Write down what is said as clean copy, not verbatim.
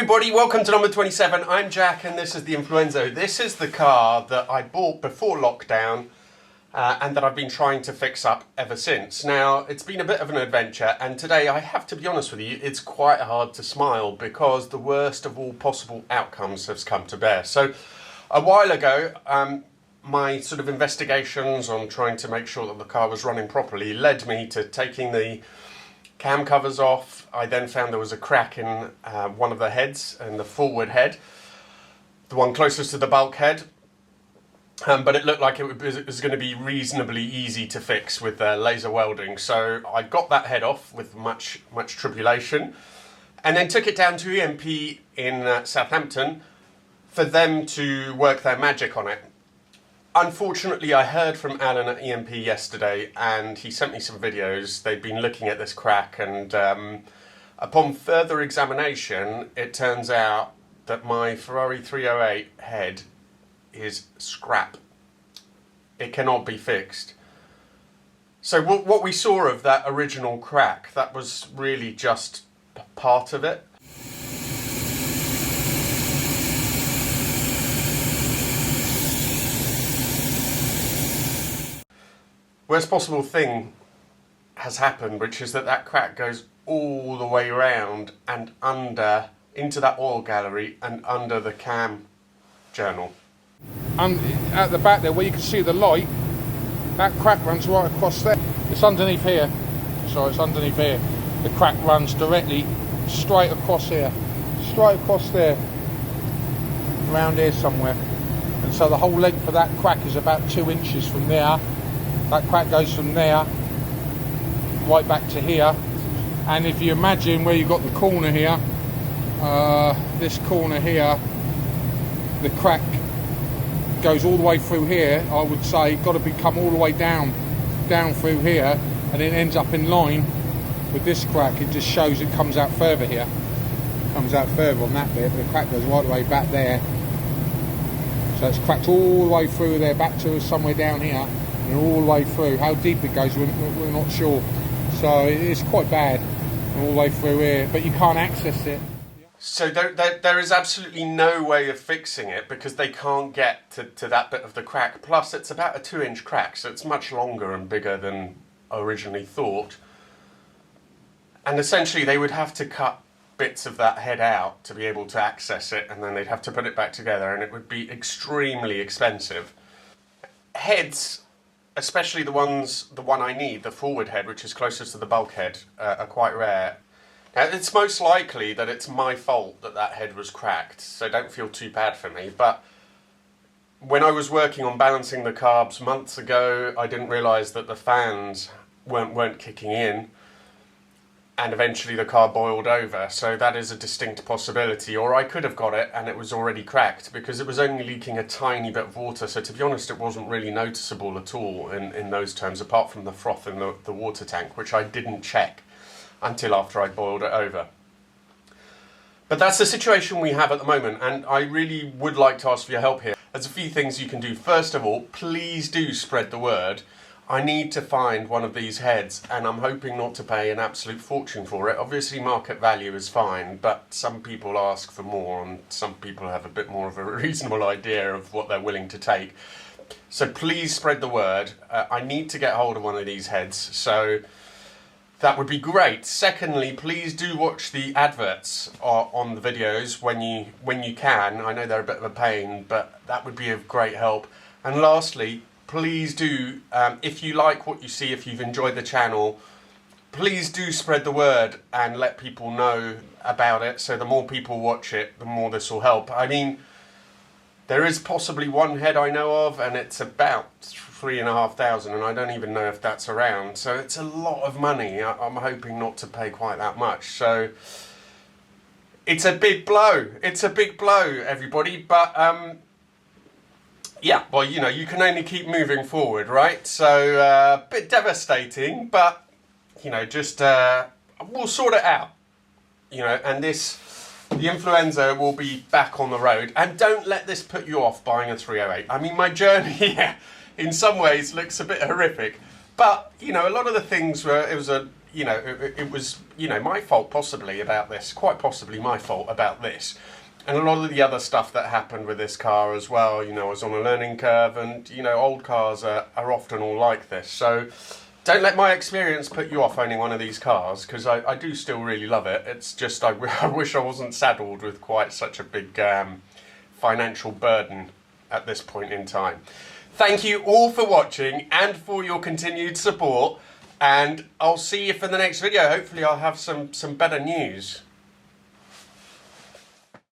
everybody, welcome to number 27. I'm Jack and this is the InfluEnzo. This is the car that I bought before lockdown and that I've been trying to fix up ever since. Now, it's been a bit of an adventure, and today I have to be honest with you, it's quite hard to smile because the worst of all possible outcomes has come to bear. So a while ago, my sort of investigations on trying to make sure that the car was running properly led me to taking the cam covers off. I then found there was a crack in one of the heads, in the forward head, the one closest to the bulkhead, but it looked like it was going to be reasonably easy to fix with laser welding. So I got that head off with much tribulation, and then took it down to EMP in Southampton for them to work their magic on it. Unfortunately, I heard from Alan at EMP yesterday and he sent me some videos. They'd been looking at this crack, and upon further examination, it turns out that my Ferrari 308 head is scrap. It cannot be fixed. So what we saw of that original crack, that was really just part of it. Worst possible thing has happened, which is that crack goes all the way around and under, into that oil gallery and under the cam journal. And at the back there, where you can see the light, that crack runs right across there. It's underneath here. Sorry, it's underneath here. The crack runs directly straight across here. Straight across there. Around here somewhere. And so the whole length of that crack is about 2 inches from there. That crack goes from there right back to here, and if you imagine where you've got the corner here, this corner here, the crack goes all the way through here. I would say got to come all the way down through here, and it ends up in line with this crack. It just shows it comes out further here, comes out further on that bit, but the crack goes right the way back there. So it's cracked all the way through there, back to somewhere down here. And all the way through. How deep it goes, we're not sure. So it's quite bad all the way through here, but you can't access it. So there is absolutely no way of fixing it because they can't get to that bit of the crack. Plus, it's about a 2-inch crack, so it's much longer and bigger than originally thought. And essentially, they would have to cut bits of that head out to be able to access it, and then they'd have to put it back together, and it would be extremely expensive. Heads, especially the one I need, the forward head, which is closest to the bulkhead, are quite rare. Now, it's most likely that it's my fault that head was cracked, so don't feel too bad for me, but when I was working on balancing the carbs months ago, I didn't realise that the fans weren't kicking in, and eventually the car boiled over, so that is a distinct possibility. Or I could have got it and it was already cracked because it was only leaking a tiny bit of water, so to be honest it wasn't really noticeable at all in those terms, apart from the froth in the water tank, which I didn't check until after I boiled it over. But that's the situation we have at the moment, and I really would like to ask for your help here. There's a few things you can do. First of all, please do spread the word. I need to find one of these heads, and I'm hoping not to pay an absolute fortune for it. Obviously market value is fine, but some people ask for more, and some people have a bit more of a reasonable idea of what they're willing to take. So please spread the word. I need to get hold of one of these heads, so that would be great. Secondly, please do watch the adverts on the videos when you can. I know they're a bit of a pain, but that would be of great help. And lastly, please do, if you like what you see, if you've enjoyed the channel, please do spread the word and let people know about it. So the more people watch it, the more this will help. I mean, there is possibly one head I know of, and it's about 3,500, and I don't even know if that's around. So it's a lot of money. I'm hoping not to pay quite that much. So it's a big blow. It's a big blow, everybody. But yeah, well, you know, you can only keep moving forward, right? So a bit devastating, but, you know, just we'll sort it out, you know, and the InfluEnzo will be back on the road. And don't let this put you off buying a 308. I mean, my journey here in some ways looks a bit horrific, but, you know, a lot of the things were, it was a you know, it was, you know, my fault possibly about this, quite possibly my fault about this. And a lot of the other stuff that happened with this car as well, you know, I was on a learning curve, and, you know, old cars are often all like this. So don't let my experience put you off owning one of these cars, because I do still really love it. It's just I wish I wasn't saddled with quite such a big financial burden at this point in time. Thank you all for watching and for your continued support, and I'll see you for the next video. Hopefully I'll have some better news.